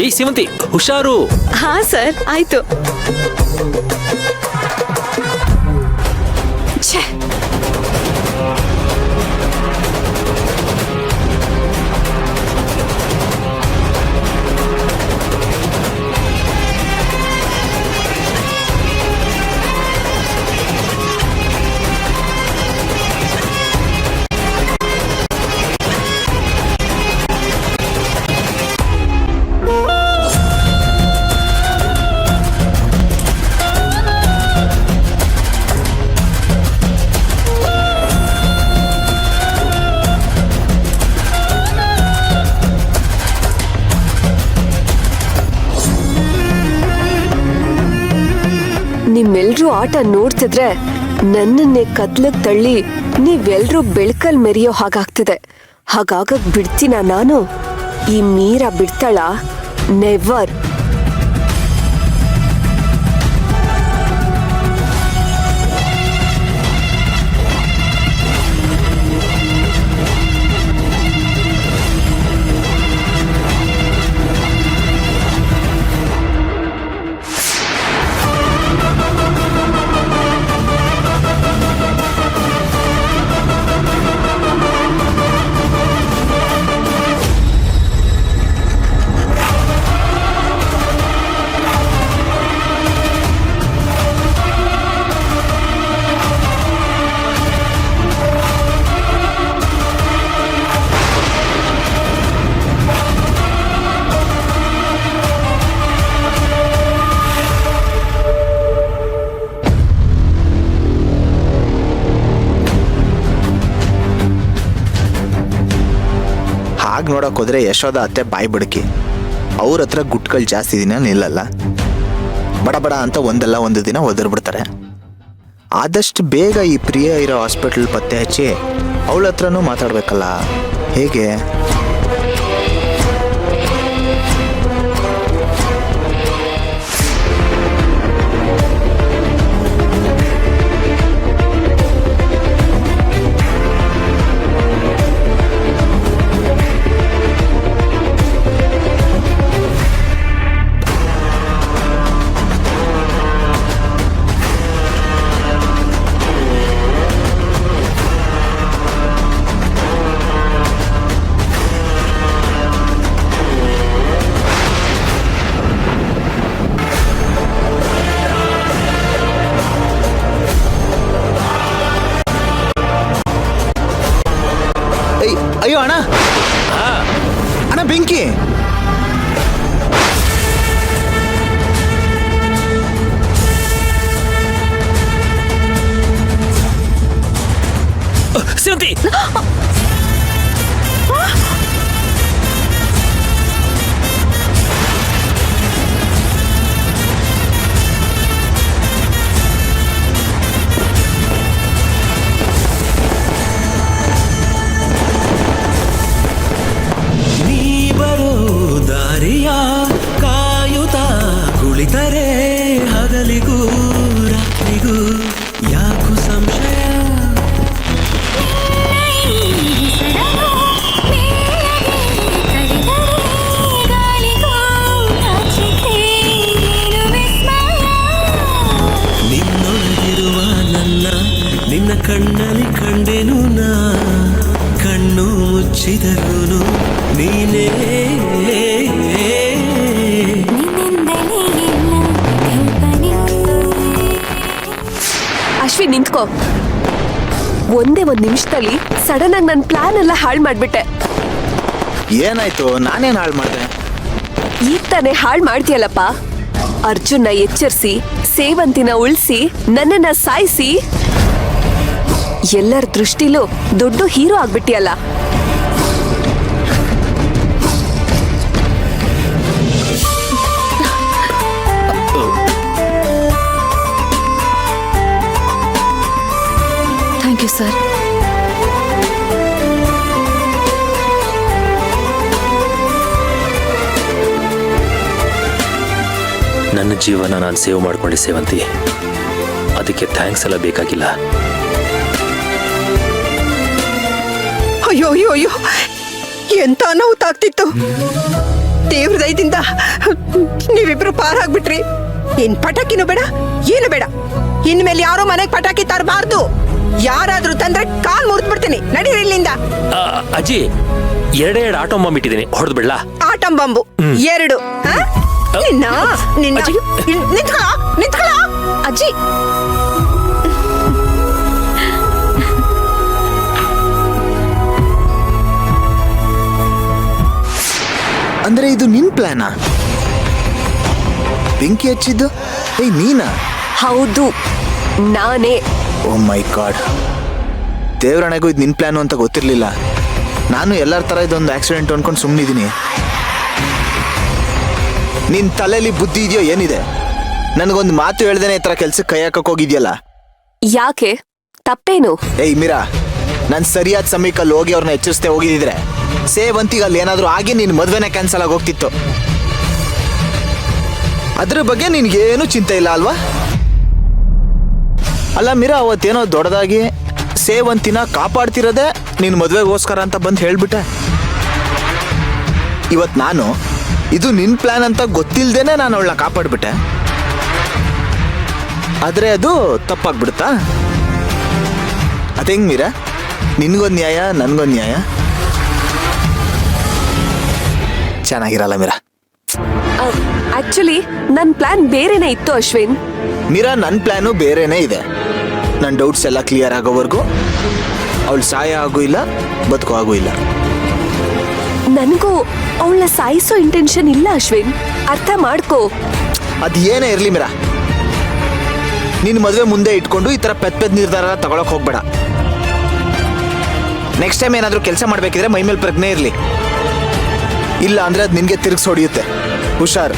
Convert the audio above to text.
ಏಯ್ ಸೇವಂತಿ, ಹುಷಾರು. ಹಾ ಸರ್, ಆಯ್ತು. ಛೇ, ನಿಮ್ಮೆಲ್ರೂ ಆಟ ನೋಡ್ತಿದ್ರೆ ನನ್ನನ್ನೇ ಕತ್ಲಕ್ ತಳ್ಳಿ ನೀವೆಲ್ರೂ ಬೆಳಕಲ್ ಮೆರೆಯೋ ಹಾಗಾಗ್ತಿದೆ. ಹಾಗಾಗಕ್ ಬಿಡ್ತೀನ ನಾನು? ಈ ಮೀರಾ ಬಿಡ್ತಾಳ? ನೆವರ್. ನೋಡಕ್ ಹೋದ್ರೆ ಯಶೋದ ಅತ್ತೆ ಬಾಯಿ ಬಡಕಿ. ಅವ್ರ ಹತ್ರ ಗುಟ್ಗಳು ಜಾಸ್ತಿ ದಿನ ನಿಲ್ಲಲ್ಲ. ಬಡ ಬಡ ಅಂತ ಒಂದಲ್ಲ ಒಂದು ದಿನ ಒದರ್ಬಿಡ್ತಾರೆ. ಆದಷ್ಟು ಬೇಗ ಈ ಪ್ರಿಯ ಇರೋ ಹಾಸ್ಪಿಟಲ್ ಪತ್ತೆ ಹಚ್ಚಿ ಅವಳ ಹತ್ರನೂ ಮಾತಾಡ್ಬೇಕಲ್ಲ. ಹೇಗೆ? ಅಯ್ಯೋ ಅಣ್ಣ, ಅಣ್ಣ ಬೆಂಕಿ! ಸೇವಂತಿ, ಕಾಯುತ್ತಾ ಕುಳಿತರೆ ಹಗಲಿಗೂ ರಾತ್ರಿಗೂ ಯಾಕು ಸಂಶಯ? ನಿನ್ನೊಳಗಿರುವ ನಿನ್ನ ಕಣ್ಣಲ್ಲಿ ಕಂಡೆನು ನಾ. ಕಣ್ಣು ಮುಚ್ಚಿದರೂ ನೀನೇ. ಅಶ್ವಿ, ನಿಂತ್ಕೋ. ಒಂದೇ ಒಂದ್ ನಿಮಿಷದಲ್ಲಿ ಸಡನ್ ಆಗಿ ನನ್ನ ಪ್ಲಾನ್ ಎಲ್ಲ ಹಾಳು ಮಾಡ್ಬಿಟ್ಟೆ. ಏನಾಯ್ತು? ನಾನೇನ್ ಹಾಳು ಮಾಡಿದೆ? ಈಗ ತಾನೇ ಹಾಳು ಮಾಡ್ತೀಯಲ್ಲಪ್ಪ. ಅರ್ಜುನ್ನ ಎಚ್ಚರಿಸಿ, ಸೇವಂತಿನ ಉಳಿಸಿ, ನನ್ನನ್ನ ಸಾಯಿಸಿ, ಎಲ್ಲರ ದೃಷ್ಟಿಲೂ ದೊಡ್ಡ ಹೀರೋ ಆಗ್ಬಿಟ್ಟಿಯಲ್ಲ. Thank you sir. ನನ್ನ ಜೀವನ ನಾನು ಸೇವ್ ಮಾಡ್ಕೊಂಡೆ ಸೇವಂತಿ. ಅದಕ್ಕೆ ಥ್ಯಾಂಕ್ಸ್ ಎಲ್ಲ ಬೇಕಾಗಿಲ್ಲ. ಅಯ್ಯೋ ಅಯ್ಯೋ ಅಯ್ಯೋ, ಎಂತ ಅನಾಹುತ ಆಗ್ತಿತ್ತು. ದೇವ್ರ ದಯದಿಂದ ನೀವಿಬ್ರು ಪಾರಾಗ್ಬಿಟ್ರಿ. ಇನ್ ಪಟಾಕಿನೂ ಬೇಡ, ಏನು ಬೇಡ. ಇನ್ಮೇಲೆ ಯಾರೋ ಮನೆಗೆ ಪಟಾಕಿ ತರಬಾರ್ದು. ಯಾರಾದ್ರೂ ತಂದ್ರೆ ಕಾಲ್ ಮುರಿದ್ ಬಿಡ್ತೀನಿ. ನಡೀರಿ ಇಲ್ಲಿಂದ. ಅಜ್ಜಿ, ಎರಡೇ ಎರಡು ಆಟೋ ಬಾಂಬ್ ಇಟ್ಟಿದ್ದೀನಿ, ಹೊಡೆದು ಬಿಡ್ಲಾ? Atom bomb 2. ನಿನ್ನ ನಿನ್ನ ಅಜ್ಜಿ. ನಿಂತ್ಕೊಳ್ಳ ಅಜ್ಜಿ, ಅಂದ್ರೆ ಇದು ನಿನ್ ಪ್ಲಾನಾ? ಬೆಂಕಿ ಹಚ್ಚಿದ್ದು ನೀನಾ? ಹೌದು, ನಾನೇ. ಓ ಮೈ ಗಾಡ್, ದೇವರಣೆಗೂ ಇದು ನಿನ್ ಪ್ಲಾನು ಅಂತ ಗೊತ್ತಿರ್ಲಿಲ್ಲ. ನಾನು ಎಲ್ಲರ ತರ ಇದೊಂದು ಆಕ್ಸಿಡೆಂಟ್ ಅನ್ಕೊಂಡು ಸುಮ್ಮನಿದ್ದೀನಿ. ನಿನ್ ತಲೆಯಲ್ಲಿ ಬುದ್ಧಿ ಇದೆಯೋ ಏನಿದೆ? ನನಗೊಂದು ಮಾತು ಹೇಳ್ದೇನೆ ಈ ತರ ಕೆಲ್ಸಕ್ಕೆ ಕೈ ಹಾಕಕ್ ಹೋಗಿದ್ಯಲ್ಲ. ಯಾಕೆ? ತಪ್ಪೇನು? ಮೀರಾ, ನಾನು ಸರಿಯಾದ ಸಮಯಕ್ಕಲ್ಲಿ ಹೋಗಿ ಅವ್ರನ್ನ ಎಚ್ಚರಿಸ್ತೇ ಹೋಗಿದ್ರೆ ಸೇವಂತಿಗೆ ಅಲ್ಲಿ ಏನಾದ್ರೂ ಆಗಿ ನಿನ್ ಮದ್ವೆನೇ ಕ್ಯಾನ್ಸಲ್ ಆಗಿ ಹೋಗ್ತಿತ್ತು. ಅದ್ರ ಬಗ್ಗೆ ನಿನ್ಗೇನು ಚಿಂತೆ ಇಲ್ಲ ಅಲ್ವಾ? ಅಲ್ಲ ಮೀರಾ, ಅವತ್ತೇನೋ ದೊಡ್ಡದಾಗಿ ಸೇವಂತಿನ ಕಾಪಾಡ್ತಿರೋದೆ ನಿನ್ ಮದ್ವೆಗೋಸ್ಕರ ಅಂತ ಬಂದು ಹೇಳ್ಬಿಟ್ಟೆ. ಇವತ್ ನಾನು ಇದು ನಿನ್ ಪ್ಲಾನ್ ಅಂತ ಗೊತ್ತಿಲ್ದೇನೆ ನಾನು ಅವಳನ್ನ ಕಾಪಾಡ್ಬಿಟ್ಟೆ. ಆದ್ರೆ ಅದು ತಪ್ಪಾಗ್ಬಿಡುತ್ತಾ? ಅದೇಂಗ್ ಮೀರಾ? ನಿನ್ಗೊಂದ್ ನ್ಯಾಯ, ನನ್ಗೊಂದ್ ನ್ಯಾಯ? ಚೆನ್ನಾಗಿರಲ್ಲ ಮೀರಾ. ಆಕ್ಚುಲಿ ನನ್ ಪ್ಲಾನ್ ಬೇರೆನೇ ಇತ್ತು ಅಶ್ವಿನ್. ಮೀರಾ, ನನ್ನ ಪ್ಲಾನು ಬೇರೆನೇ ಇದೆ. ನನ್ನ ಡೌಟ್ಸ್ ಎಲ್ಲ ಕ್ಲಿಯರ್ ಆಗೋವರೆಗೂ ಅವಳು ಸಾಯ ಆಗೂ ಇಲ್ಲ, ಬದುಕೋ ಆಗೂ ಇಲ್ಲ. ನನಗೂ ಅವಳನ್ನ ಸಾಯಿಸೋ ಇಂಟೆನ್ಷನ್ ಇಲ್ಲ ಅಶ್ವಿನ್, ಅರ್ಥ ಮಾಡ್ಕೋ. ಅದು ಏನೇ ಇರಲಿ ಮೀರಾ, ನಿನ್ನ ಮದುವೆ ಮುಂದೆ ಇಟ್ಕೊಂಡು ಈ ಥರ ಪೆದ್ ನಿರ್ಧಾರ ತಗೊಳಕ್ ಹೋಗ್ಬೇಡ. ನೆಕ್ಸ್ಟ್ ಟೈಮ್ ಏನಾದರೂ ಕೆಲಸ ಮಾಡಬೇಕಿದ್ರೆ ಮೈ ಮೇಲೆ ಪ್ರಜ್ಞೆ ಇರಲಿ. ಇಲ್ಲ ಅಂದ್ರೆ ಅದು ನಿನಗೆ ತಿರುಗಿಸಿ ಹೊಡಿಯುತ್ತೆ. ಹುಷಾರ್.